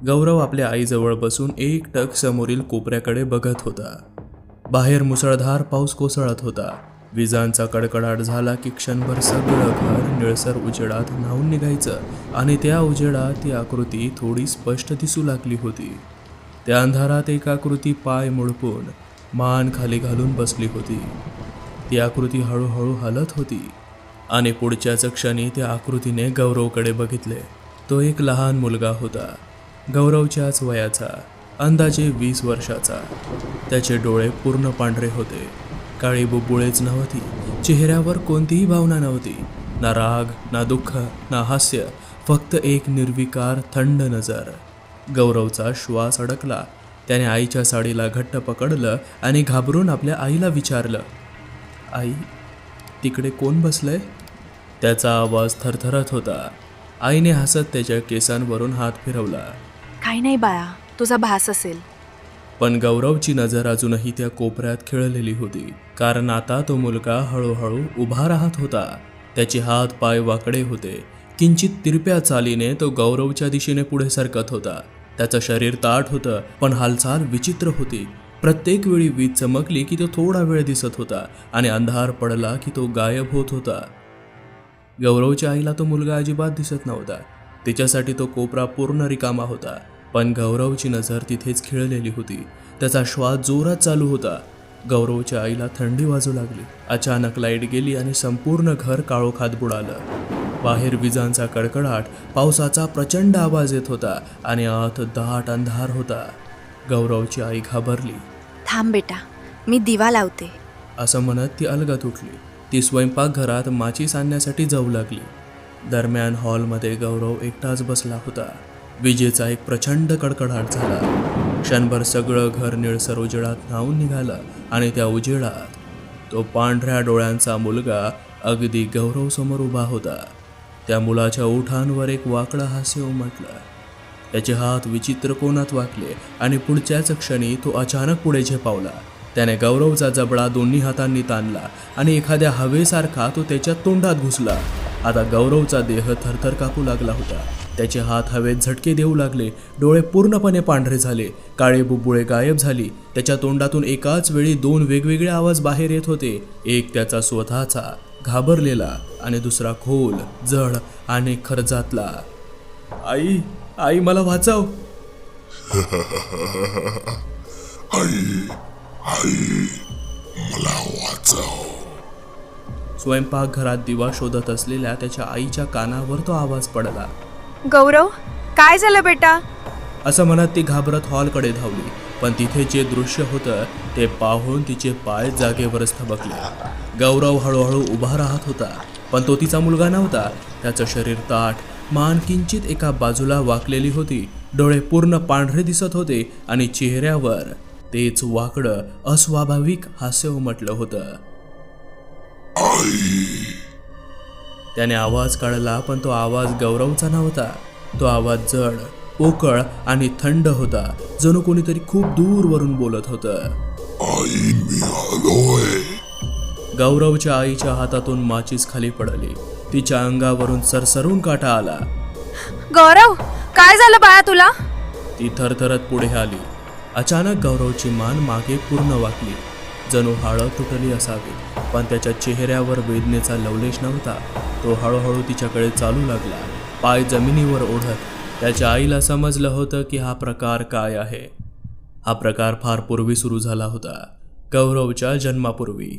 गौरव आपल्या आईजवळ बसून एकटक समोरील कोपऱ्याकडे बघत होता. बाहेर मुसळधार पाऊस कोसळत होता. विजांचा कडकडाट झाला की क्षणभर सगळं घर निळसर उजेडात न्हाऊन निघायचं आणि त्या उजेडात ती आकृती थोडी स्पष्ट दिसू लागली होती. त्या अंधारात एक आकृती पाय मुडपून मान खाली घालून बसली होती. ती आकृती हळूहळू हलत होती आणि पुढच्याच क्षणी त्या आकृतीने गौरवकडे बघितले. तो एक लहान मुलगा होता, गौरवच्याच वयाचा, अंदाजे 20 वर्षाचा. त्याचे डोळे पूर्ण पांढरे होते. काळी बुबुळेच नव्हती. चेहऱ्यावर कोणतीही भावना नव्हती. ना राग, ना दुःख, ना हास्य, फक्त एक निर्विकार थंड नजर. गौरवचा श्वास अडकला. त्याने आईच्या साडीला घट्ट पकडलं आणि घाबरून आपल्या आईला विचारलं, आई, तिकडे कोण बसलंय? त्याचा आवाज थरथरत होता. आईने हसत त्याच्या केसांवरून हात फिरवला. काही नाही बाळा, तुझा भास असेल. पण गौरवची नजर अजूनही त्या कोपऱ्यात खिळलेली होती, कारण आता तो मुलगा हळूहळू उभा राहत होता. त्याचे हात पाय वाकडे होते. किंचित तिरप्या चालीने तो गौरवच्या दिशेने पुढे सरकत होता. त्याचं शरीर ताठ होतं, पण हालचाल विचित्र होती. प्रत्येक वेळी वीज चमकली की तो थोडा वेळ दिसत होता आणि अंधार पडला की तो गायब होत होता. गौरवच्या आईला तो मुलगा अजिबात दिसत नव्हता. तिच्यासाठी तो कोपरा पूर्ण रिकामा होता. पण गौरवची नजर तिथेच खिळलेली होती. त्याचा श्वास जोरात चालू होता. गौरवच्या आईला थंडी वाजू लागली. अचानक लाईट गेली आणि संपूर्ण घर काळोखात बुडालं. बाहेर विजांचा कडकडाट, पावसाचा प्रचंड आवाज येत होता आणि आत दाट अंधार होता. गौरवची आई घाबरली. थांब बेटा, मी दिवा लावते. असं म्हणत ती अलगद उठली. ती स्वयंपाकघरात माचीस आणण्यासाठी जाऊ लागली. दरम्यान हॉलमध्ये गौरव एकटाच बसला होता. विजेचा एक प्रचंड कडकडाट झाला. क्षणभर सगळं घर निळसर उजेडात न्हाऊन निघालं आणि त्या उजेडात तो पांढऱ्या डोळ्यांचा मुलगा अगदी गौरव समोर उभा होता. त्या मुलाच्या ओठांवर एक वाकडं हास्य उमटलं. त्याचे हात विचित्र कोनात वाकले आणि पुढच्याच क्षणी तो अचानक पुढे झेपावला. त्याने गौरवचा जबडा दोन्ही हातांनी ताणला आणि एखाद्या हवेसारखा तो त्याच्या तोंडात घुसला. आता गौरवचा देह थरथर कापू लागला होता. त्याचे हात हवेत झटके देऊ लागले. डोळे पूर्णपणे पांढरे झाले. काळे बुबुळे गायब झाली. त्याच्या तोंडातून एकाच वेळी 2 वेगवेगळे आवाज बाहेर येत होते. एक त्याचा स्वतःचा घाबरलेला आणि दुसरा खोल, जड आणि खरजातला. आई, आई, मला वाचव. आई, मला वाचव. स्वयंपाकघरात दिवा शोधत असलेल्या त्याच्या आईच्या कानावर तो आवाज पडला. गौरव, काय झालं बेटा? असं म्हणत ती घाबरत हॉलकडे धावली. पण तिथे जे दृश्य होतं ते पाहून तिचे पाय जागेवरच थबकले. गौरव हळूहळू उभा राहत होता, पण तो तिचा मुलगा नव्हता. त्याचं शरीर ताठ, मान किंचित एका बाजूला वाकलेली होती. डोळे पूर्ण पांढरे दिसत होते आणि चेहऱ्यावर तेच वाकडं अस्वाभाविक हास्य उमटलं होतं. त्याने आवाज काढला, पण तो आवाज गौरवचा नव्हता. तो आवाज जड, पोकळ आणि थंड होता, जणू कोणीतरी खूप दूरवरून बोलत होतं. आई, मी आलोय. गौरवच्या आईच्या हातातून माचीस खाली पडली. तिच्या अंगावरून सरसरून काटा आला. गौरव, काय झालं बाळा तुला? ती थरथरत पुढे आली. अचानक गौरवची मान मागे पूर्ण वाकली, जणू हाडं तुटली असावी. पण त्याच्या चेहऱ्यावर वेदनेचा लवलेश नव्हता. तो हळूहळू तिच्याकडे चालू लागला, पाय जमिनीवर ओढत. त्याच्या आईला समजलं होतं की हा प्रकार काय आहे. हा प्रकार फार पूर्वी सुरू झाला होता, गौरवच्या जन्मापूर्वी.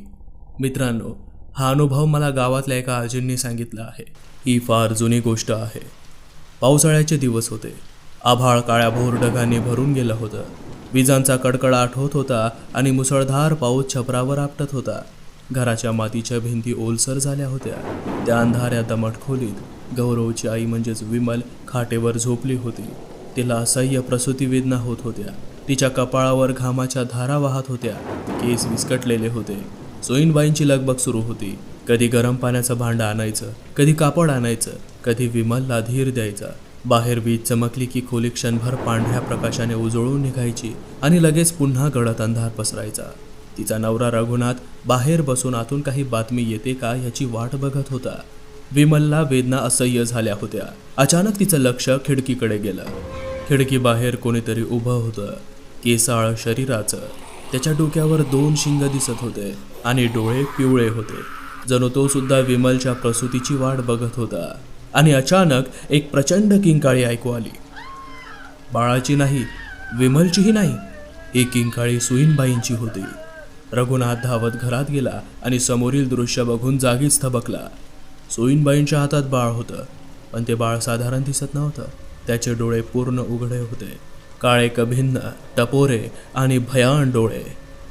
मित्रांनो, हा अनुभव मला गावातल्या एका आजींनी सांगितला आहे. ही फार जुनी गोष्ट आहे. पावसाळ्याचे दिवस होते. आभाळ काळ्याभोर ढगांनी भरून गेलं होतं. विजांचा कडकडाट होत होता आणि मुसळधार पाऊस छपरावर आपटत होता. घराच्या मातीच्या भिंती ओलसर झाल्या होत्या. त्या अंधाऱ्या दमट खोलीत गौरवची आई म्हणजेच विमल खाटेवर झोपली होती. तिला असह्य प्रसूती वेदना होत होत्या. तिच्या कपाळावर घामाच्या धारा वाहत होत्या. केस विस्कटलेले होते. सोयीनबाईंची लगबग सुरू होती. कधी गरम पाण्याचं भांडं आणायचं, कधी कापड आणायचं, कधी विमलला धीर द्यायचा. बाहेर वीज चमकली की खोली क्षणभर पांढऱ्या प्रकाशाने उजळून निघायची आणि लगेच पुन्हा गडद अंधार पसरायचा. तिचा नवरा रघुनाथ बाहेर बसून आतून काही बातमी येते का याची वाट बघत होता. विमलला वेदना असह्य झाल्या होत्या. अचानक तिचं लक्ष खिडकीकडे गेलं. खिडकीबाहेर कोणीतरी उभं होतं, केसाळ शरीराचं. त्याच्या डोक्यावर 2 शिंग दिसत होते आणि डोळे पिवळे होते, जणू तो सुद्धा विमलच्या प्रसूतीची वाट बघत होता. आणि अचानक एक प्रचंड किंकाळी ऐकू आली. बाळाची नाही, विमलचीही नाही, ही किंकाळी सुईणबाईंची होती. रघुनाथ धावत घरात गेला आणि समोरील दृश्य बघून जागीच थबकला. सुईणबाईंच्या हातात बाळ होतं, पण ते बाळ साधारण दिसत नव्हतं. त्याचे डोळे पूर्ण उघडे होते, काळे कभिन्न, टपोरे आणि भयान डोळे.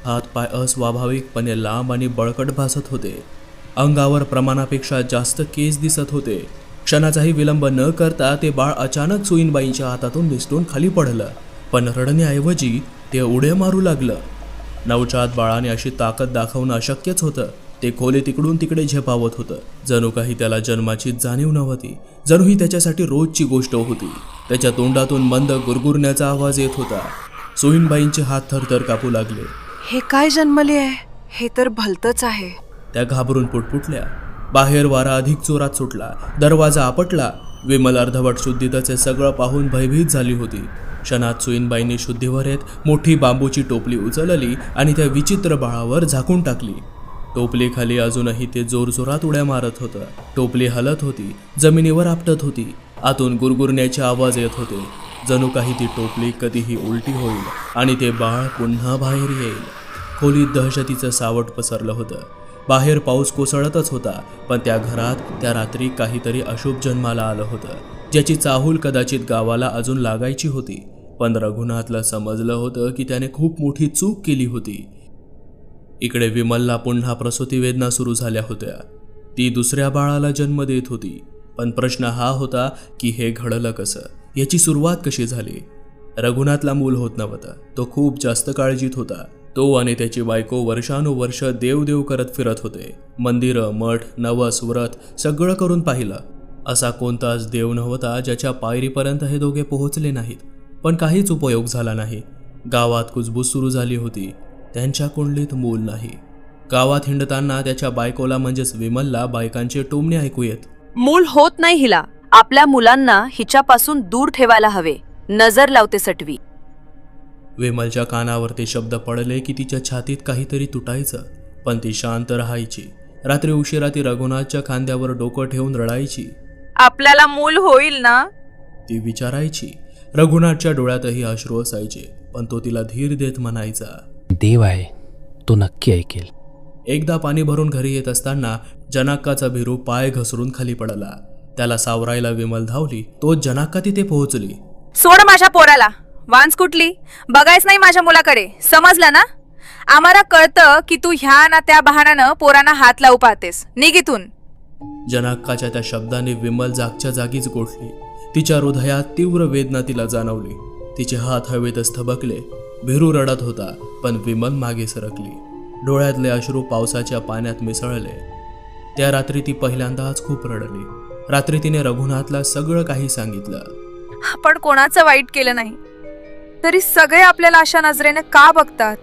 हात पाय अस्वाभाविकपणे लांब आणि बळकट भासत होते. अंगावर प्रमाणापेक्षा जास्त केस दिसत होते. क्षणाचाही विलंब न करता ते बाळ अचानक सुईणबाईंच्या हातातून निसटून खाली पडलं, पण रडण्याऐवजी ते उड्या मारू लागलं. नवजात बाळाने अशी ताकद दाखवणं अशक्यच होतं. ते खोलीत इकडून तिकडे झेपावत होतं, जणू काही त्याला जन्माची जाणीव नव्हती, जणू ही त्याच्यासाठी रोजची गोष्ट होती. त्याच्या तोंडातून मंद गुरगुरण्याचा आवाज येत होता. सुईणबाईंचे हात थरथर कापू लागले. हे काय जन्मले आहे? हे तर भलतंच आहे. त्या घाबरून पुटपुटल्या. बाहेर वारा अधिक जोरात सुटला. दरवाजा आपटला. विमल अर्धवट शुद्धीतचे सगळं पाहून भयभीत झाली होती. क्षणात सुईणबाईंनी शुद्धीवर येत मोठी बांबूची टोपली उचलली आणि त्या विचित्र बाळावर झाकून टाकली. टोपली खाली अजूनही ते जोरजोरात उड्या मारत होतं. टोपली हलत होती, जमिनीवर आपटत होती. आतून गुरगुरण्याचे आवाज येत होते, जणू काही ती टोपली कधीही उलटी होईल आणि ते बाळ पुन्हा बाहेर येईल. खोलीत दहशतीचं सावट पसरलं होतं. बाहेर पाऊस कोसळतच होता, पण त्या घरात त्या रात्री काहीतरी अशुभ जन्माला आलं होतं, ज्याची चाहूल कदाचित गावाला अजून लागायची होती. पण रघुनाथला समजलं होतं की त्याने खूप मोठी चूक केली होती. इकडे विमलला पुन्हा प्रसूती वेदना सुरू झाल्या होत्या. ती दुसऱ्या बाळाला जन्म देत होती. पण प्रश्न हा होता की हे घडलं कसं, याची सुरुवात कशी झाली. रघुनाथला मूल होत नव्हतं. तो खूप जास्त काळजीत होता. तो आणि त्याची बायको वर्षानुवर्ष देव करत फिरत होते. मंदिरं, मठ, नवस, व्रत सगळं करून पाहिलं. असा कोणताच देव नव्हता ज्याच्या पायरीपर्यंत हे दोघे पोहोचले नाहीत. पण काहीच उपयोग झाला नाही. गावात कुजबूज सुरू झाली होती. त्यांच्या कुंडलीत मूल नाही. गावात हिंडताना त्याच्या बायकोला म्हणजेच विमलला बायकांचे टोमणे ऐकू येत. मूल होत नाही हिला. आपल्या मुलांना हिच्यापासून दूर ठेवायला हवे. नजर लावते सटवी. विमलच्या कानावर ते शब्द पडले की तिच्या छातीत काहीतरी तुटायचं. पण ती शांत राहायची. रात्री उशिरा ती रघुनाथच्या खांद्यावर डोकं ठेवून रडायची. आपल्याला मूल होईल ना? ती विचारायची. रघुनाथच्या डोळ्यातही अश्रू असायचे, पण तो तिला धीर देत म्हणायचा, देव आहे, तो नक्की ऐकेल. एकदा पाणी भरून घरी येत असताना जनाक्काचा भिरू पाय घसरून खाली पडला. त्याला सावरायला विमल धावली. तो जनाक्का तिथे पोहोचली. सोड माझ्या पोराला. वांस कुठली? बघायच नाही माझ्या मुलाकडे, समजलं ना? आम्हाला कळतं की तू ह्या ना त्या बहाण्यानं पोरांना हात लावू पाहतेस. निघितून. जनाक्काच्या त्या शब्दाने विमल जागच्या जागीच गोठली. तिच्या हृदयात तीव्र वेदना तिला जाणवली. तिचे हात हवेतच थबकले. भिरू रडत होता, पण विमल मागे सरकली. डोळ्यातले अश्रू पावसाच्या पाण्यात मिसळले. त्या रात्री ती पहिल्यांदाच खूप रडली. रात्री तिने रघुनाथला सगळं काही सांगितलं. आपण कोणाचं वाईट केलं नाही, तरी सगळे आपल्याला अशा नजरेने का बघतात?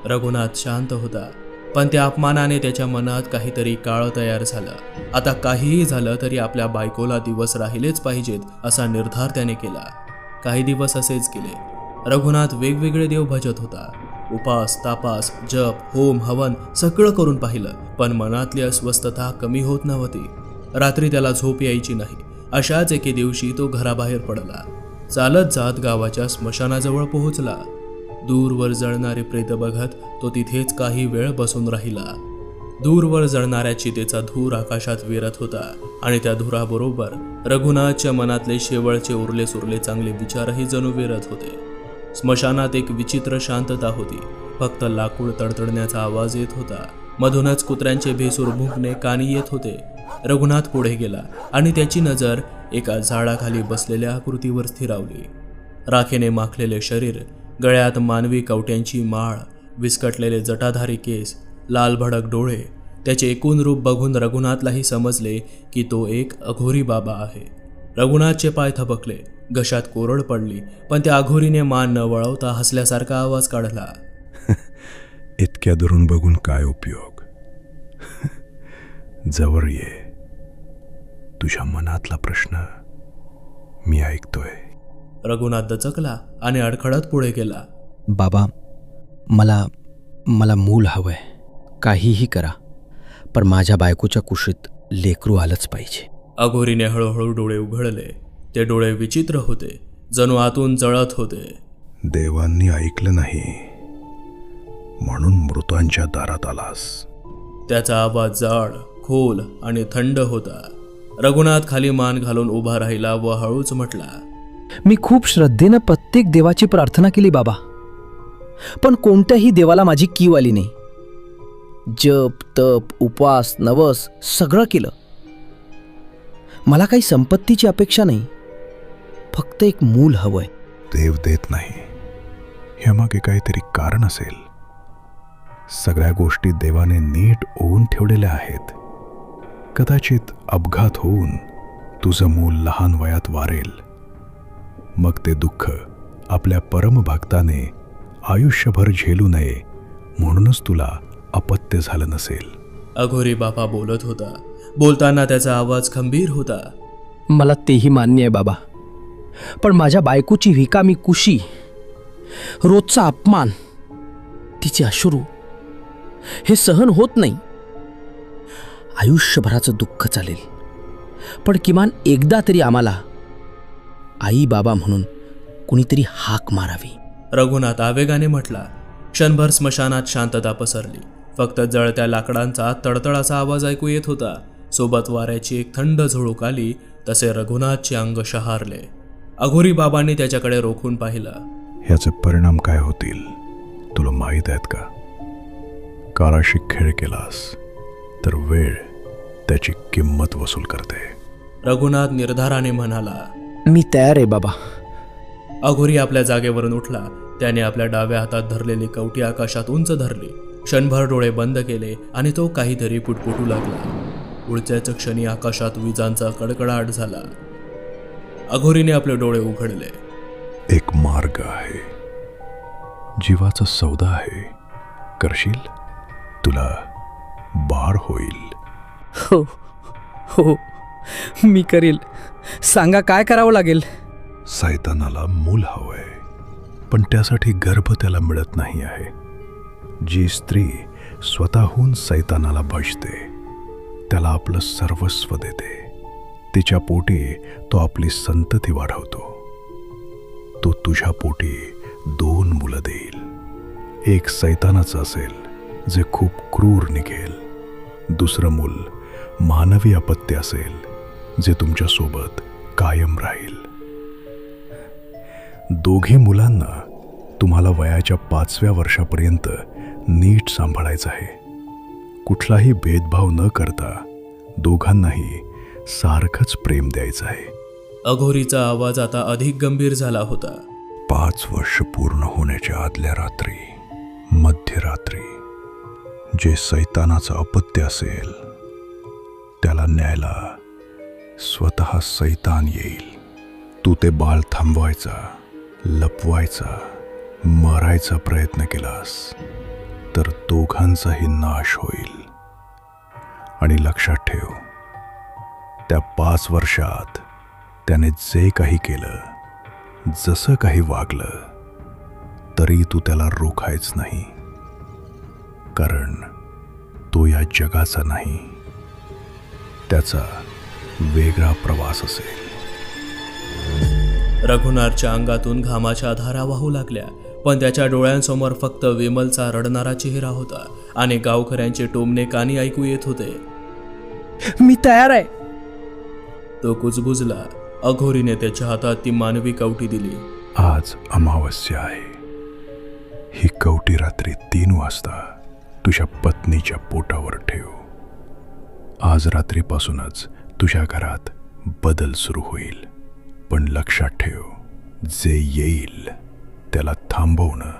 रघुनाथ शांत होता, पण त्या अपमानाने त्याच्या मनात काहीतरी काळं तयार झालं. आता काहीही झालं तरी आपल्या बायकोला दिवस राहिलेच पाहिजेत असा निर्धार त्याने केला. काही दिवस असेच गेले. रघुनाथ वेगवेगळे देव भजत होता. उपास, तापास, जप, होम, हवन सगळं करून पाहिलं, पण मनातली अस्वस्थता कमी होत नव्हती. रात्री त्याला झोप यायची नाही. अशाच एके दिवशी तो घराबाहेर पडला. चालत जात गावाच्या स्मशानाजवळ पोहोचला. दूरवर जळणारे प्रेत बघत तो तिथेच काही वेळ बसून राहिला. दूरवर जळणाऱ्या चितेचा धूर आकाशात विरत होता आणि त्या धुराबरोबर रघुनाथच्या मनातले शेवटचे उरले सुरले चांगले विचारही जणू विरत होते. स्मशानात एक विचित्र शांतता होती. फक्त लाकूड तडतडण्याचा आवाज येत होता. मधूनच कुत्र्यांचे भेसूर भुंकणे कानी येत होते. रघुनाथ पुढे गेला आणि त्याची नजर एका झाडाखाली बसलेल्या आकृतीवर स्थिरावली. राखेने माखलेले शरीर, गळ्यात मानवी कवट्यांची माळ, विस्कटलेले जटाधारी केस, लाल भडक डोळे. त्याचे एकूण रूप बघून रघुनाथलाही समजले की तो एक अघोरी बाबा आहे. रघुनाथचे पाय थबकले. घशात कोरड पडली, पण त्या अघोरीने मान न वळवता हसल्यासारखा आवाज काढला. इतक्या दुरून बघून काय उपयोग? जवळ ये. तुझ्या मनातला प्रश्न मी ऐकतोय. रघुनाथ दचकला आणि अडखळत पुढे गेला. बाबा, मला मूल हवंय. काहीही करा, पण माझ्या बायकोच्या कुशीत लेकरू आलंच पाहिजे. अघोरीने हळूहळू डोळे उघडले. ते डोळे विचित्र होते, जणू आतून जळत होते. देवांनी ऐकलं नाही म्हणून मृतांच्या दारात आलास. त्याचा आवाज जाड, खोल आणि थंड होता. रघुनाथ खाली मान घालून उभा राहिला व हळूच म्हटला, मी खूप श्रद्धेनं प्रत्येक देवाची प्रार्थना केली बाबा, पण कोणत्याही देवाला माझी कीव आली नाही. जप, तप, उपवास, नवस सगळं केलं. मला काही संपत्तीची अपेक्षा नाही, फक्त एक मूल हवंय. देव देत नाही ह्यामागे काहीतरी कारण असेल. सगळ्या गोष्टी देवाने नीट ओवून ठेवलेल्या आहेत. कदाचित अपघात होऊन तुझं मूल लहान वयात वारेल, मग ते दुःख आपल्या परमभक्ताने आयुष्यभर झेलू नये म्हणूनच तुला अपत्य झालं नसेल. अघोरी बाबा बोलत होता. बोलताना त्याचा आवाज खंबीर होता. मला तेही मान्य आहे बाबा, पण माझ्या बायकोची रिकामी कुशी, रोजचा अपमान, तिचे अश्रू हे सहन होत नाही. आयुष्यभराचं दुःख चालेल, पण किमान एकदा तरी आम्हाला आई बाबा म्हणून कुणीतरी हाक मारावी. रघुनाथ आवेगाने म्हटला. क्षणभर स्मशानात शांतता पसरली. फक्त जळत्या लाकडांचा तडतडाचा आवाज ऐकू येत होता. सोबत वाऱ्याची एक थंड झुळूक आली तसे रघुनाथचे अंग शहारले. अघोरी बाबांनी त्याच्याकडे रोखून पाहिलं. ह्याचे परिणाम काय होतील तुला माहीत आहेत का? काळाशी खेळ केलास तर वेळ त्याची किंमत वसूल करते. रघुनाथ निर्धाराने म्हणाला. मी तयार आहे बाबा. अघोरी आपल्या जागेवरून उठला. त्याने आपल्या डाव्या हातात धरलेली कवटी आकाशात उंच धरली. क्षणभर डोळे बंद केले आणि तो काहीतरी पुटपुटू लागला. पुढच्याच क्षणी आकाशात विजांचा कडकडाट झाला. अघोरीने आपले डोळे उघडले. एक मार्ग आहे, जीवाचा सौदा आहे. करशील? तुला बाळ होईल. हो हो, मी करील. सांगा काय करावं लागेल? सैतानाला मूल हवंय, पण त्यासाठी गर्भ त्याला मिळत नाही आहे. जी स्त्री स्वतःहून सैतानाला भजते त्याला आपलं सर्वस्व देते. तिच्या पोटी तो आपली संतती वाढवतो. तो तुझ्या पोटी 2 मुलं देईल. एक सैतानाचं असेल जे खूप क्रूर निघेल. दुसरं मूल मानवी अपत्य असेल जे तुमच्या सोबत कायम राहील. दोघी मुलांना तुम्हाला वयाच्या 5व्या वर्षापर्यंत नीट सांभाळायचं आहे. कुठलाही भेदभाव न करता दोघांनाही सारखंच प्रेम द्यायचं आहे. अघोरीचा आवाज आता अधिक गंभीर झाला होता. 5 वर्ष पूर्ण होण्याच्या आदल्या रात्री, मध्यरात्री, जे सैतानाचं अपत्य असेल त्याला न्यायला स्वतः सैतान येईल. तू ते बाळ थांबवायचा, लपवायचा, मारायचा प्रयत्न केलास तर दोघांचाही नाश होईल. आणि लक्षात ठेव, त्या 5 वर्षात त्याने जे काही केलं, जसं काही वागलं, तरी तू त्याला रोखायच नाही, कारण तो या जगाचा नाही. त्याचा वेगळा प्रवास असेल. रघुनाथच्या अंगातून घामाच्या धारा वाहू लागल्या, पण त्याच्या डोळ्यांसमोर फक्त विमलचा रडणारा चेहरा होता आणि गावकऱ्यांचे टोमणे कानी ऐकू येत होते. मी तयार आहे. तो कुजबुजला. अघोरीने त्याच्या हातात ती मानवी कवटी दिली. आज अमावस्या आहे. ही कवटी रात्री 3 वाजता तुझ्या पत्नीच्या पोटावर ठेव. आज रात्रीपासूनच तुझ्या घरात बदल सुरू होईल. पण लक्षात ठेव, जे येईल त्याला थांबवणं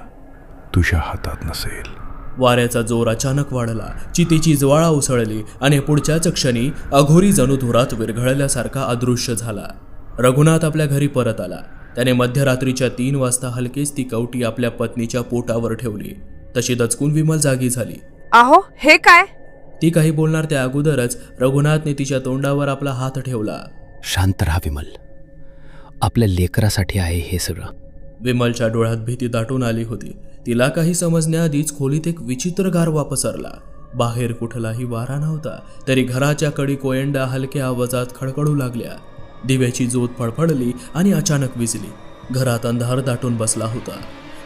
तुझ्या हातात नसेल. वाऱ्याचा जोर अचानक वाढला. चितेची ज्वाळा उसळली आणि पुढच्याच क्षणी अघोरी जणू धुरात विरघळल्यासारखा अदृश्य झाला. रघुनाथ आपल्या घरी परत आला. त्याने मध्यरात्रीच्या 3 वाजता हलकेच ती कवटी आपल्या पत्नीच्या पोटावर ठेवली. तशी दचकून विमल जागी झाली. अहो, हे काय? ती काही बोलणार त्या अगोदरच रघुनाथने तिच्या तोंडावर आपला हात ठेवला. शांत राहा विमल. आपल्या लेकरासाठी आहे हे सगळं. विमलच्या डोळ्यात भीती दाटून आली होती. तिला काही समजण्याआधीच खोलीत एक विचित्र गारवा पसरला. बाहेर कुठलाही वारा नव्हता, तरी घराच्या कडी कोयंडा हलक्या आवाजात खडखडू लागल्या. दिव्याची ज्योत फडफडली आणि अचानक विझली. घरात अंधार दाटून बसला होता.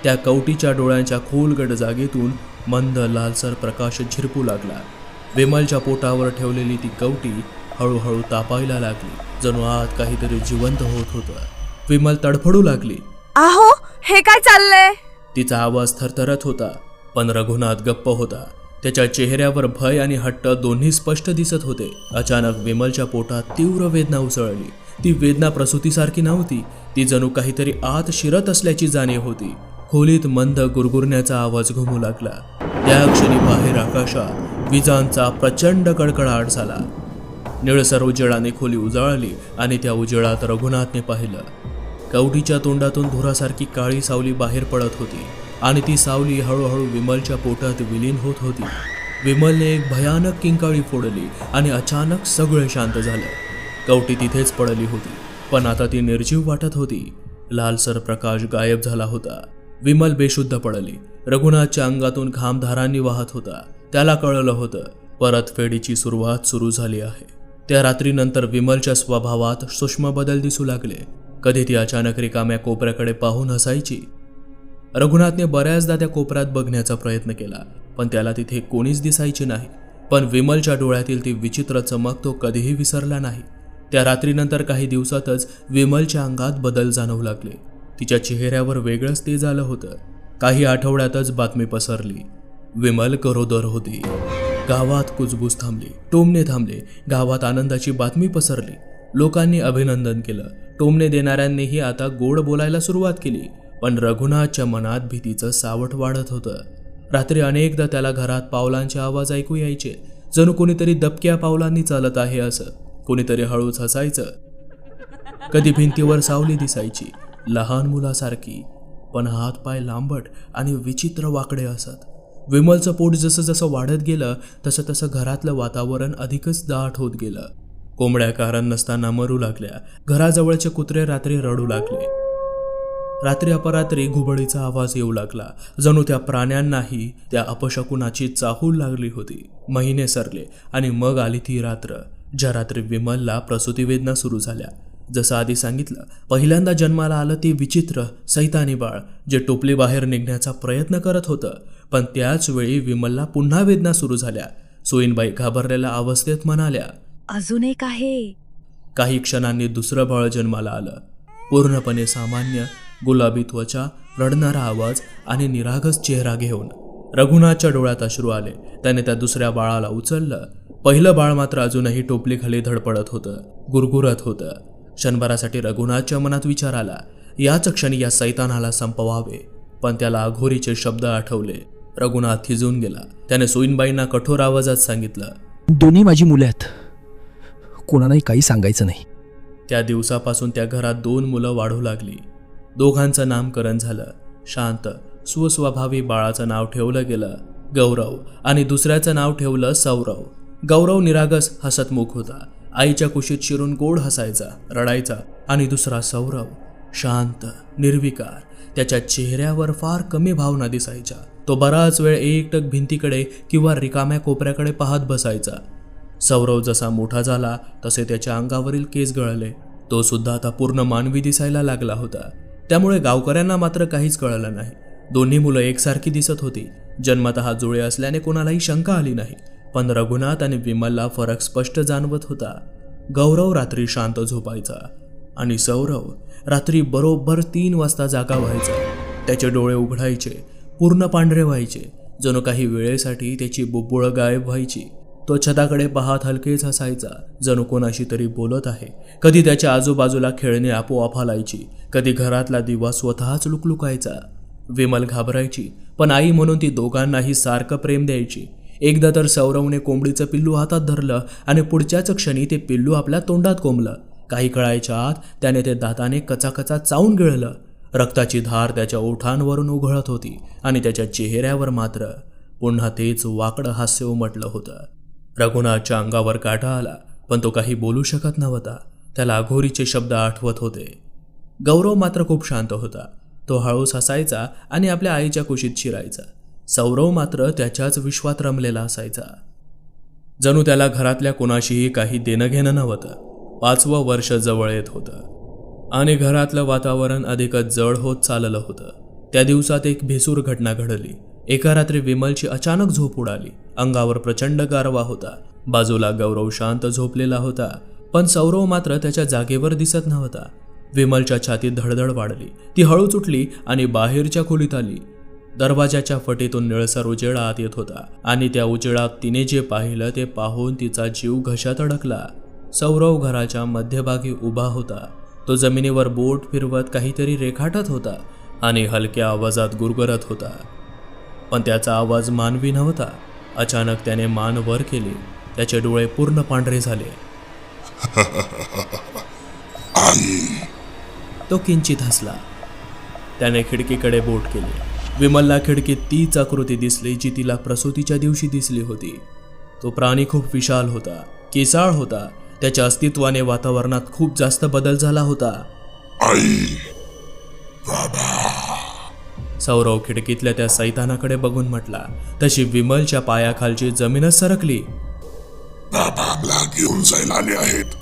त्या कवटीच्या डोळ्यांच्या खोलगट जागेतून मंद लालसर प्रकाश झिरपू लागला. विमलच्या पोटावर ठेवलेली ती कवटी हळूहळू तापायला लागली, जणू आत काहीतरी जिवंत होत होतं. विमल तडफडू लागली. आहो, हे काय चाललंय? तिचा आवाज थरथरत होता, पण रघुनाथ गप्प होता. त्याच्या चेहऱ्यावर भय आणि हट्ट दोन्ही स्पष्ट दिसत होते. अचानक विमलच्या पोटात तीव्र वेदना उसळली. ती वेदना प्रसूतीसारखी नव्हती, ती जणू काहीतरी आत शिरत असल्याची जाणीव होती. खोलीत मंद गुरगुरण्याचा आवाज घुमू लागला. त्या क्षणी बाहेर आकाशात विजांचा प्रचंड कडकडाट झाला. निळसर उजेडाने खोली उजाळली आणि त्या उजेडात रघुनाथने पाहिलं. कवटीच्या तोंडातून धुरासारखी काळी सावली बाहेर पडत होती आणि ती सावली हळूहळू विमलच्या पोटात विलीन होत होती. विमलने एक भयानक किंकाळी फोडली आणि अचानक सगळे शांत झालं. कवटी तिथेच पडली होती, पण आता ती निर्जीव वाटत होती. लालसर प्रकाश गायब झाला होता. विमल बेशुद्ध पडली. रघुनाथच्या अंगातून घामधारांनी वाहत होता. त्याला कळलं होतं, परतफेडीची सुरुवात सुरू झाली आहे. त्या रात्रीनंतर विमलच्या स्वभावात सूक्ष्म बदल दिसू लागले. कधी ती अचानक रिकाम्या कोपऱ्याकडे पाहून हसायची. रघुनाथने बऱ्याचदा त्या कोपऱ्यात बघण्याचा प्रयत्न केला, पण त्याला तिथे कोणीच दिसायचे नाही. पण विमलच्या डोळ्यातील ती विचित्र चमक तो कधीही विसरला नाही. त्या रात्रीनंतर काही दिवसातच विमलच्या अंगात बदल जाणवू लागले. तिच्या चेहऱ्यावर वेगळंच तेज आलं होतं. काही आठवड्यातच बातमी पसरली. विमल गरोदर होती. गावात कुजबूज थांबली, टोमणे थांबले. गावात आनंदाची बातमी पसरली. लोकांनी अभिनंदन केलं. टोमणे देणाऱ्यांनीही आता गोड बोलायला सुरुवात केली. पण रघुनाथच्या मनात भीतीचं सावट वाढत होतं. रात्री अनेकदा त्याला घरात पावलांचे आवाज ऐकू यायचे, जणू कोणीतरी दबक्या पावलांनी चालत आहे असं. कोणीतरी हळूच हसायचं. कधी भिंतीवर सावली दिसायची, लहान मुलासारखी, पण हात पाय लांबट आणि विचित्र वाकडे असत. विमलचं पोट जसं जसं वाढत गेलं तसं तसं घरातलं वातावरण अधिकच दाट होत गेलं. कोंबड्या कारण नसताना मरू लागल्या. घराजवळचे कुत्रे रात्री रडू लागले. रात्री अपरात्री घुबडीचा आवाज येऊ लागला, जणू त्या प्राण्यांनाही त्या अपशकुनाची चाहूल लागली होती. महिने सरले आणि मग आली ती रात्र, ज्या रात्री विमलला प्रसूती वेदना सुरू झाल्या. जसं आधी सांगितलं, पहिल्यांदा जन्माला आलं ते विचित्र सैतानी बाळ, जे टोपली बाहेर निघण्याचा प्रयत्न करत होतं. पण त्याच वेळी विमलला पुन्हा वेदना सुरू झाल्या. सोयीनबाई घाबरलेल्या अवस्थेत म्हणाल्या, अजून एक आहे. काही क्षणांनी दुसरं बाळ जन्माला आलं. पूर्णपणे सामान्य, गुलाबी त्वचा, रडणारा आवाज आणि निरागस चेहरा घेऊन. रघुनाथच्या डोळ्यात अश्रू आले. त्याने त्या दुसऱ्या बाळाला उचललं. पहिलं बाळ मात्र अजूनही टोपलीखाली धडपडत होतं, गुरगुरत होतं. क्षणभरासाठी रघुनाथच्या मनात विचार आला, याच क्षणी या सैतानाला संपवावे. पण त्याला अघोरीचे शब्द आठवले. रघुनाथ थिजून गेला. त्याने सोयीनबाईंना कठोर आवाजात सांगितलं, दोन्ही माझी मुलं आहेत, कोणालाही काही सांगायचं नाही. त्या दिवसापासून त्या घरात 2 मुलं वाढू लागली. दोघांचं नामकरण झालं. शांत सुस्वभावी बाळाचं नाव ठेवलं गेलं गौरव आणि दुसऱ्याचं नाव ठेवलं सौरव. गौरव निरागस हसतमुख होता. आईच्या कुशीत शिरून गोड हसायचा, रडायचा. आणि दुसरा सौरव शांत, निर्विकार. त्याच्या चेहऱ्यावर फार कमी भावना दिसायच्या. तो बराच वेळ एकटक भिंतीकडे किंवा रिकाम्या कोपऱ्याकडे पाहत बसायचा. सौरव जसा मोठा झाला तसे त्याच्या अंगावरील केस गळले. तो सुद्धा आता पूर्ण मानवी दिसायला लागला होता. त्यामुळे गावकऱ्यांना मात्र काहीच कळलं नाही. दोन्ही मुलं एकसारखी दिसत होती. जन्मतः जुळे असल्याने कोणालाही शंका आली नाही. पण रघुनाथ आणि विमलला फरक स्पष्ट जाणवत होता. गौरव रात्री शांत झोपायचा आणि सौरव रात्री बरोबर 3 वाजता जागा व्हायचा. त्याचे डोळे उघडायचे, पूर्ण पांढरे व्हायचे, जणू काही वेळेसाठी त्याची बुब्बुळं गायब व्हायची. तो छताकडे पाहत हलकेच हसायचा, जणू कोणाशी तरी बोलत आहे. कधी त्याच्या आजूबाजूला खेळणे आपोआप हलायची, कधी घरातला दिवा स्वतःच लुकलुकायचा. विमल घाबरायची, पण आई म्हणून ती दोघांनाही सारखं प्रेम द्यायची. एकदा तर सौरवने कोंबडीचं पिल्लू हातात धरलं आणि पुढच्याच क्षणी ते पिल्लू आपल्या तोंडात कोंबलं. काही कळायच्या आत त्याने ते दाताने कचाकचा चावून गिळलं. रक्ताची धार त्याच्या ओठांवरून उघळत होती आणि त्याच्या चेहऱ्यावर मात्र पुन्हा तेच वाकडं हास्य उमटलं होतं. रघुनाथच्या अंगावर काटा आला, पण तो काही बोलू शकत नव्हता. त्याला अघोरीचे शब्द आठवत होते. गौरव मात्र खूप शांत होता. तो हळूच हसायचा आणि आपल्या आईच्या कुशीत शिरायचा. सौरव मात्र त्याच्याच विश्वात रमलेला असायचा. जणू त्याला घरातल्या कोणाशीही काही देणं घेणं नव्हतं. 5वं वर्ष जवळ येत होतं आणि घरातलं वातावरण अधिकच जड होत चाललं होतं. त्या दिवसात एक भेसूर घटना घडली. एका रात्री विमलची अचानक झोप उडाली. अंगावर प्रचंड गारवा होता. बाजूला गौरव शांत झोपलेला होता, पण सौरव मात्र त्याच्या जागेवर दिसत नव्हता. विमलच्या छातीत धडधड वाढली. ती हळूच उठली आणि बाहेरच्या खोलीत आली. दरवाजाच्या फटीतून निळसर उजेड आत येत होता आणि त्या उजेडात तिने जे पाहिलं ते पाहून तिचा जीव घशात अडकला. सौरव घराच्या मध्यभागी उभा होता. तो जमिनीवर बोट फिरवत काहीतरी रेखाटत होता आणि हलक्या आवाजात गुरगुरत होता, पण त्याचा आवाज मानवी नव्हता. अचानक त्याने मान वर केली. त्याचे डोळे पूर्ण पांढरे झाले. आई, तो किंचित हसला. त्याने खिडकीकडे बोट केले. विमलला खिडकीत तीच आकृती दिसली जी तिला प्रसूतीच्या दिवशी दिसली होती. तो प्राणी खूप विशाल होता, केसाळ होता. त्याच्या अस्तित्वाने वातावरणात खूप जास्त बदल झाला होता. आई, सौरव खिडकीतल्या त्या सैतानाकडे बघून म्हटला. तशी विमलच्या पायाखालची जमीनच सरकली. बाबा मला घेऊन जायला आले आहेत.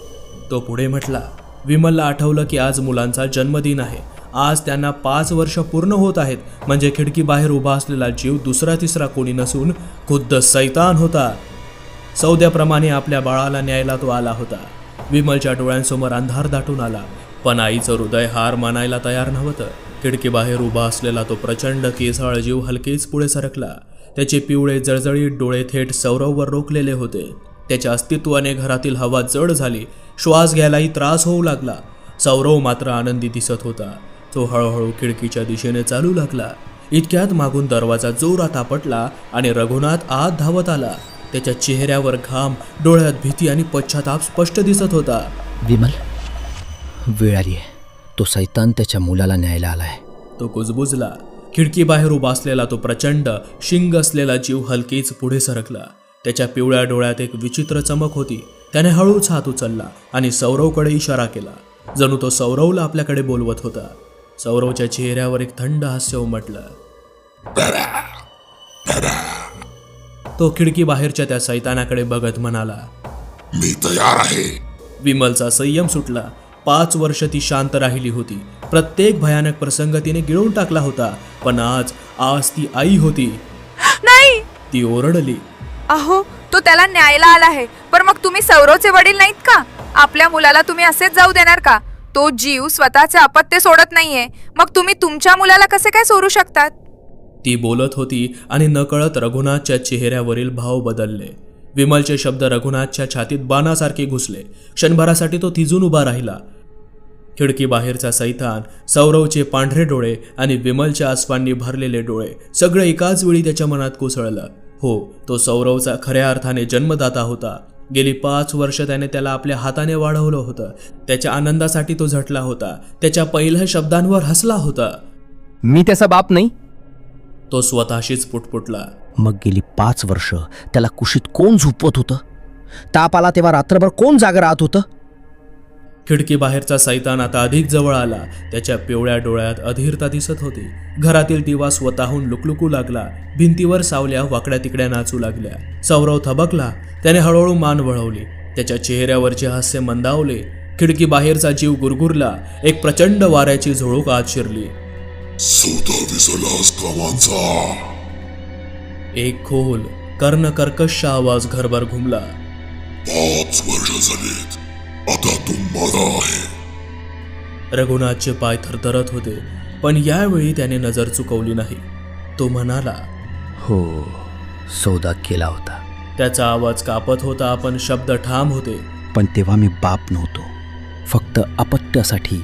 तो पुढे म्हटला. विमलला आठवलं की आज मुलांचा जन्मदिन आहे. आज त्यांना 5 वर्ष पूर्ण होत आहेत. म्हणजे खिडकी बाहेर उभा असलेला जीव दुसरा तिसरा कोणी नसून खुद्द सैतान होता. सौद्याप्रमाणे आपल्या बाळाला न्यायला तो आला होता. विमलच्या डोळ्यांसमोर अंधार दाटून आला, पण आईचं हृदय हार मानायला तयार नव्हतं. खिडकी बाहेर उभा असलेला तो प्रचंड केसाळ जीव हलकेच पुढे सरकला. त्याचे पिवळे जळजळीत डोळे थेट सौरववर रोखलेले होते. त्याच्या अस्तित्वाने घरातील हवा जड झाली. श्वास घ्यायलाही त्रास होऊ लागला. सौरव मात्र आनंदी दिसत होता. तो हळूहळू खिडकीच्या दिशेने चालू लागला. इतक्यात मागून दरवाजा जोरात आपटला आणि रघुनाथ आत धावत आला. त्याच्या चेहऱ्यावर घाम, डोळ्यात भीती आणि पश्चाताप स्पष्ट दिसत होता. विमल, वेळ आली आहे. तो सैतान त्याच्या मुलाला न्यायला आलाय. तो कुजबुजला. खिडकी बाहेर उभा असलेला तो प्रचंड शिंग असलेला जीव हलकेच पुढे सरकला. त्याच्या पिवळ्या डोळ्यात एक विचित्र चमक होती. त्याने हळूच हात उचलला आणि सौरवकडे इशारा केला, जणू तो सौरवला आपल्याकडे बोलवत होता. सौरवच्या चेहऱ्यावर एक थंड हास्य उमटलं. तो खिडकी बाहेरच्या त्या सैतानाकडे बघत म्हणाला, मी तयार आहे. विमलचा संयम सुटला. 5 वर्ष ती शांत राहिली होती. प्रत्येक भयानक प्रसंग तिने गिळून टाकला होता, पण आज ती आई होती. नाही, ती ओरडली. अहो, तो त्याला न्यायला आला आहे. पण मग तुम्ही सौरवचे वडील नाहीत का? आपल्या मुलाला तुम्ही असेच जाऊ देणार का? तो जीव स्वतःचे अपत्य सोडत नाहीये. मग तुम्ही तुमच्या मुलाला कसे काय सोडू शकतात? ती बोलत होती आणि नकळत रघुनाथच्या चेहऱ्यावरील भाव बदलले. विमलचे शब्द रघुनाथच्या छातीत बाणासारखे घुसले. क्षणभरासाठी तो थिजून उभा राहिला. खिडकी बाहेरचा सैतान, सौरवचे पांढरे डोळे आणि विमलच्या आसपांनी भरलेले डोळे सगळं एकाच वेळी त्याच्या मनात कोसळलं. हो, तो सौरवचा खऱ्या अर्थाने जन्मदाता होता. गेली 5 वर्ष त्याने त्याला आपल्या हाताने वाढवलं होतं. त्याच्या आनंदासाठी तो झटला होता. त्याच्या पहिल्या शब्दांवर हसला होता. मी त्याचा बाप नाही. तो स्वतःशीच पुटपुटला. मग गेली 5 वर्ष त्याला कुशीत कोण झोपवत होतं? ताप आला तेव्हा रात्रभर कोण जागा राहत होतं? खिडकी बाहेरचा सैतान आता अधिक जवळ आला. त्याच्या पिवळ्या डोळ्यात अधीरता दिसत होती. घरातील दिवा स्वतःहून लुकलुकू लागला. भिंतीवर सावल्या वाकड्या तिकड्या नाचू लागल्या. सौरव थबकला. त्याने हळूहळू मान वळवली. त्याच्या चेहऱ्यावरचे हास्य मंदावले. खिडकी बाहेरचा जीव गुरगुरला. एक प्रचंड वाऱ्याची झुळूक आत शिरली. सौदा विसरलास का माणसा? एक खोल कर्णकर्कश आवाज घरभर घुमला. 5 वर्ष झालीत, आता तू माझा आहे. रघुनाथचे पाय थरथरत होते, पण यावेळी त्याने नजर चुकवली नाही. तो म्हणाला, हो, सौदा केला होता. त्याचा आवाज कापत होता, पण शब्द ठाम होते. पण तेव्हा मी बाप नव्हतो, फक्त अपत्यासाठी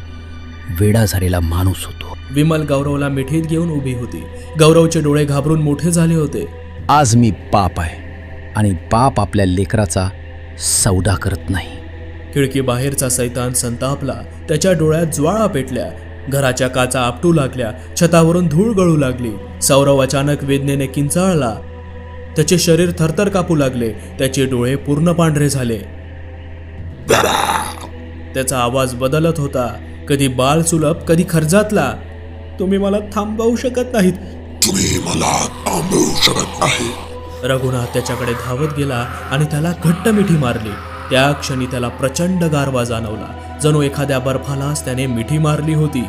वेडा झालेला माणूस होतो. विमल गौरवला मिठीत घेऊन उभी होती. गौरवचे डोळे घाबरून मोठे झाले होते. आज मी बाप आहे आणि बाप आपल्या लेकराचा सौदा करत नाही. खिडकी बाहेरचा सैतान संतापला. त्याच्या डोळ्यात ज्वाळा पेटल्या. घराच्या काचा आपटू लागल्या. छतावरून धूळ गळू लागली. सौरव अचानक वेदनेने किंचाळला. त्याचे शरीर थरथर कापू लागले. त्याचे डोळे पूर्ण पांढरे झाले. त्याचा आवाज बदलत होता. कधी बाल सुलभ, कधी खर्जातला. तुम्ही मला थांबवू शकत नाहीत. तुम्ही मला थांबवू शकत नाही. रघुनाथ त्याच्याकडे धावत गेला आणि त्याला घट्ट मिठी मारली. त्या क्षणी त्याला प्रचंड गारवा जाणवला, जणू एखाद्या बर्फालाच त्याने मिठी मारली होती.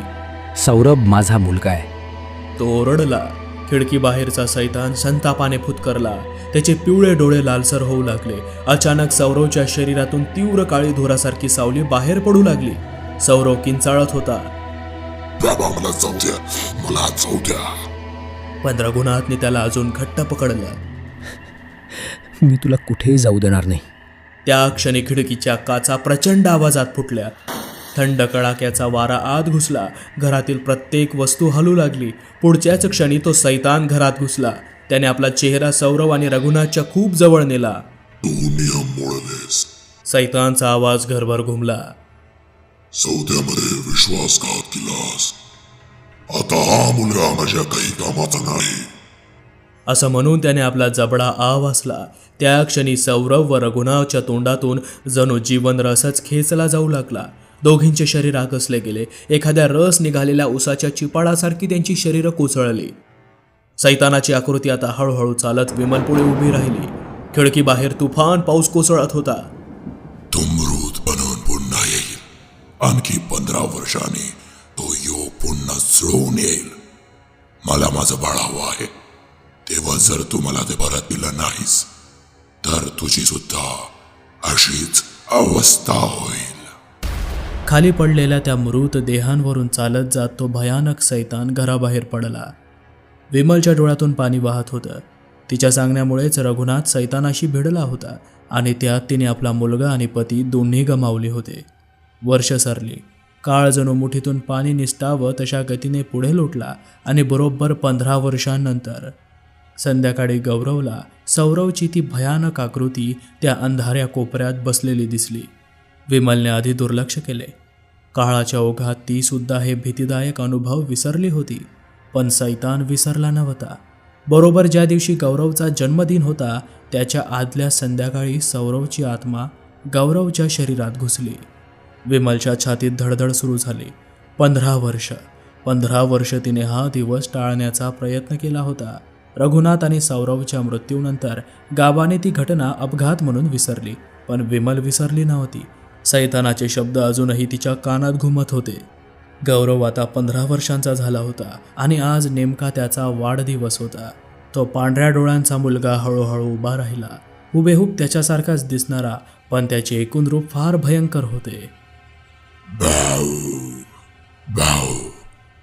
सौरभ माझा मुलगा आहे. तो ओरडला. खिडकीबाहेरचा सैतान संतापाने फुतकरला. त्याचे पिवळे डोळे लालसर होऊ लागले. अचानक सौरवच्या शरीरातून तीव्र काळी धुरासारखी सावली बाहेर पडू लागली. सौरव किंचाळत होता. बाबा मला जाऊ द्या, मला जाऊ द्या. पण रघुनाथने त्याला अजून घट्ट पकडलं. मी तुला कुठेही जाऊ देणार नाही. त्या क्षणी खिडकीच्या काचा प्रचंड आवाजात फुटल्या. थंड कडाक्याचा वारा आत घुसला. घरातील प्रत्येक वस्तू हलू लागली. पुढच्याच क्षणी तो सैतान घरात घुसला. त्याने आपला चेहरा सौरव आणि रघुनाथच्या खूप जवळ नेला. तू नियम मोडलेस. सैतानचा आवाज घरभर घुमला. सौद्यामध्ये विश्वासघात केलास. आता हा मुलगा माझ्या काही कामाचा नाही. असं म्हणून त्याने आपला जबडा आवासला. त्या क्षणी सौरव व रघुनाथच्या तोंडातून जणू जीवन रसच खेचला जाऊ लागला. दोघींचे शरीर आकसले गेले. एखाद्या रस निघालेल्या उसाच्या चिपाडासारखी त्यांची शरीरं कोसळली. सैतानाची आकृती आता हळूहळू चालत विमल पुढे उभी राहिली. खिडकी बाहेर तुफान पाऊस कोसळत होता. तो मृत बनवून पुन्हा येईल. आणखी 15 वर्षांनी तो योग पुन्हा जुळवून येईल. मला माझं बाळ हवं आहे. तेव्हा जर तू मला ते परत दिलं नाहीस तर तुझी सुद्धा अशीच अवस्था होईल. खाली पडलेल्या त्या मृत देहांवरून चालत जात तो भयानक सैतान घराबाहेर पडला. विमलच्या डोळ्यातून पाणी वाहत होतं. तिच्या सांगण्यामुळेच रघुनाथ सैतानाशी भिडला होता आणि त्यात तिने आपला मुलगा आणि पती दोन्ही गमावले होते. वर्ष सरली. काळ जणू मुठीतून पाणी निसटावं तशा गतीने पुढे लोटला आणि बरोबर 15 वर्षांनंतर संध्याकाळी गौरवला सौरवची ती भयानक आकृती त्या अंधाऱ्या कोपऱ्यात बसलेली दिसली. विमलने आधी दुर्लक्ष केले. काळाच्या ओघात ती सुद्धा हे भीतीदायक अनुभव विसरली होती. पण सैतान विसरला नव्हता. बरोबर ज्या दिवशी गौरवचा जन्मदिन होता त्याच्या आदल्या संध्याकाळी सौरवची आत्मा गौरवच्या शरीरात घुसली. विमलच्या छातीत धडधड सुरू झाली. 15 वर्ष तिने हा दिवस टाळण्याचा प्रयत्न केला होता. रघुनाथ आणि सौरवच्या मृत्यूनंतर गावाने ती घटना अपघात म्हणून विसरली. पण विमल विसरली नव्हती. सैतानाचे शब्द अजूनही तिच्या कानात घुमत होते. गौरव आता 15 वर्षांचा झाला होता आणि आज नेमका त्याचा वाढदिवस होता. तो पांढऱ्या डोळ्यांचा मुलगा हळूहळू उभा राहिला. हुबेहूब त्याच्यासारखाच दिसणारा, पण त्याचे एकूण रूप फार भयंकर होते.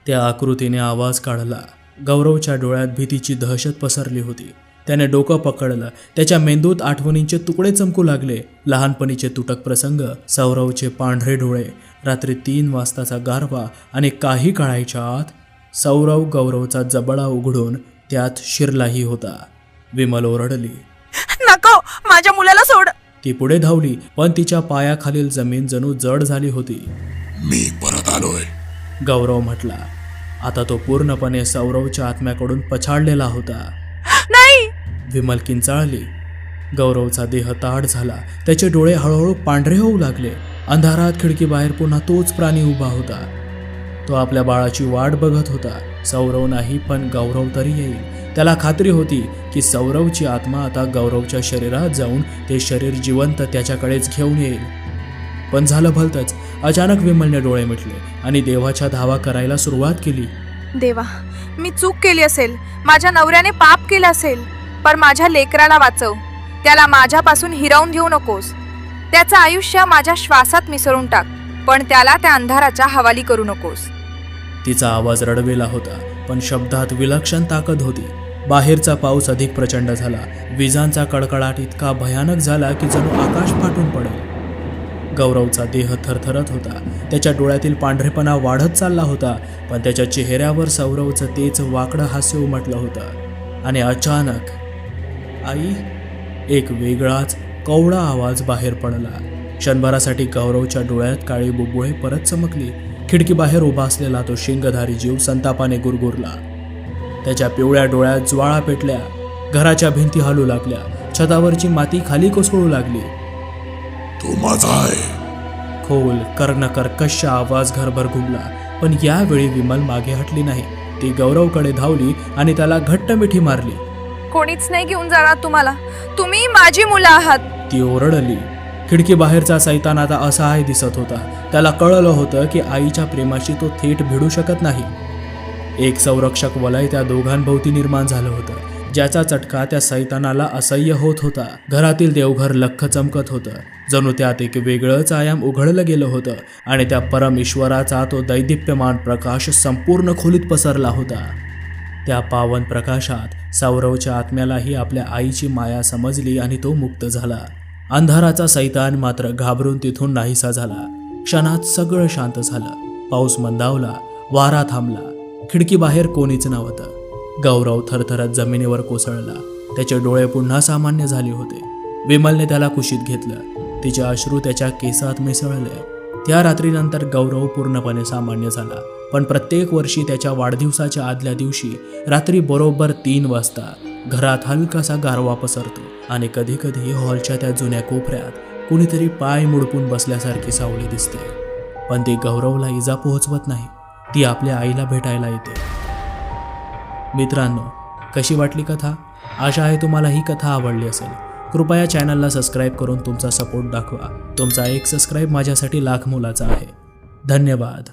त्या आकृतीने आवाज काढला. गौरवच्या डोळ्यात भीतीची दहशत पसरली होती. त्याने डोकं पकडलं. त्याच्या मेंदूत आठवणींचे तुकडे चमकू लागले. लहानपणीचे तुटक प्रसंग, सौरवचे पांढरे डोळे, रात्री 3 वाजताचा गारवा आणि काही काळाच्या आत सौरव गौरवचा जबडा उघडून त्यात शिरलाही होता. विमल ओरडली. नको, माझ्या मुलाला सोड. ती पुढे धावली, पण तिच्या पायाखालील जमीन जणू जड झाली होती. मी परत आलोय. गौरव म्हटला. आता तो पूर्णपणे सौरवच्या आत्म्याकडून पछाडलेला होता. नाही. विमल किंचाळली. गौरवचा देह ताठ झाला. त्याचे डोळे हळूहळू पांढरे होऊ लागले. अंधारात खिडकीबाहेर पुन्हा तोच प्राणी उभा होता. तो आपल्या बाळाची वाट बघत होता. सौरव नाही, पण गौरव तरी येईल. त्याला खात्री होती की सौरवची आत्मा आता गौरवच्या शरीरात जाऊन ते शरीर जिवंत त्याच्याकडेच घेऊन येईल. पण झालं भलतंच. अचानक विमलने डोळे मिटले आणि देवाच्या धावा करायला सुरुवात केली. देवा, मी चूक केली असेल, माझ्या नवऱ्याने पाप केलं असेल, पण माझ्या लेकराला वाचव. त्याला माझ्यापासून हिरावून घेऊ नकोस. त्याचं आयुष्य माझ्या श्वासात मिसळून टाक, पण त्याला त्या अंधाराच्या हवाली करू नकोस. तिचा आवाज रडवेला होता, पण शब्दात विलक्षण ताकद होती. बाहेरचा पाऊस अधिक प्रचंड झाला. विजांचा कडकडाट इतका भयानक झाला की जणू आकाश फाटून पडेल. गौरवचा देह थरथरत होता. त्याच्या डोळ्यातील पांढरेपणा वाढत चालला होता, पण त्याच्या चेहऱ्यावर सौरवचं तेच वाकडं हास्य उमटलं होतं. आणि अचानक आई, एक वेगळाच कवळा आवाज बाहेर पडला. क्षणभरासाठी गौरवच्या डोळ्यात काळी बुबुळे परत चमकली. खिडकीबाहेर उभा असलेला तो शिंगधारी जीव संतापाने गुरगुरला. त्याच्या पिवळ्या डोळ्यात ज्वाळा पेटल्या. घराच्या भिंती हलू लागल्या. छतावरची माती खाली कोसळू लागली. तो माझा आहे. खोल कर्णकर्कश आवाज घरभर घुमला, पण यावेळी विमल मागे हटली नाही. ती गौरवकडे धावली आणि त्याला घट्ट मिठी मारली. कोणीच नाही घेऊन जाणार तुम्हाला. तुम्ही माझी मुलं आहात. ती ओरडली. खिडकी बाहेरचा सैतान आता असहाय दिसत होता. त्याला कळलं होतं की आईच्या प्रेमाशी तो थेट भिडू शकत नाही. एक संरक्षक वलय त्या दोघांभोवती निर्माण झालं होतं, ज्याचा चटका त्या सैतानाला असह्य होत होता. घरातील देवघर लख्ख चमकत होतं, जणू त्यात एक वेगळंच आयाम उघडलं गेलं होतं आणि त्या परमेश्वराचा तो दैदिप्यमान प्रकाश संपूर्ण खोलीत पसरला होता. त्या पावन प्रकाशात सौरवच्या आत्म्यालाही आपल्या आईची माया समजली आणि तो मुक्त झाला. अंधाराचा सैतान मात्र घाबरून तिथून नाहीसा झाला. क्षणात सगळं शांत झालं. पाऊस मंदावला, वारा थांबला. खिडकीबाहेर कोणीच नव्हतं. गौरव थरथरत जमिनीवर कोसळला. त्याचे डोळे पुन्हा सामान्य झाले होते. विमलने त्याला कुशीत घेतलं. तिचे अश्रू त्याच्या केसात मिसळले. त्या रात्रीनंतर गौरव पूर्णपणे सामान्य झाला. पण प्रत्येक वर्षी त्याच्या वाढदिवसाच्या आदल्या दिवशी रात्री बरोबर 3 वाजता घरात हलकासा गारवा पसरतो आणि कधीकधी हॉलच्या त्या जुन्या कोपऱ्यात कुणीतरी पाय मुडपून बसल्यासारखी सावली दिसते. पण ती गौरवला इजा पोहोचवत नाही. ती आपल्या आईला भेटायला येते. मित्रांनो, कशी वाटली कथा? आशा आहे तुम्हाला ही कथा आवडली असेल. कृपया चॅनलला सबस्क्राईब करून तुमचा सपोर्ट दाखवा. तुमचा एक सबस्क्राईब माझ्यासाठी लाख मोलाचा आहे. धन्यवाद.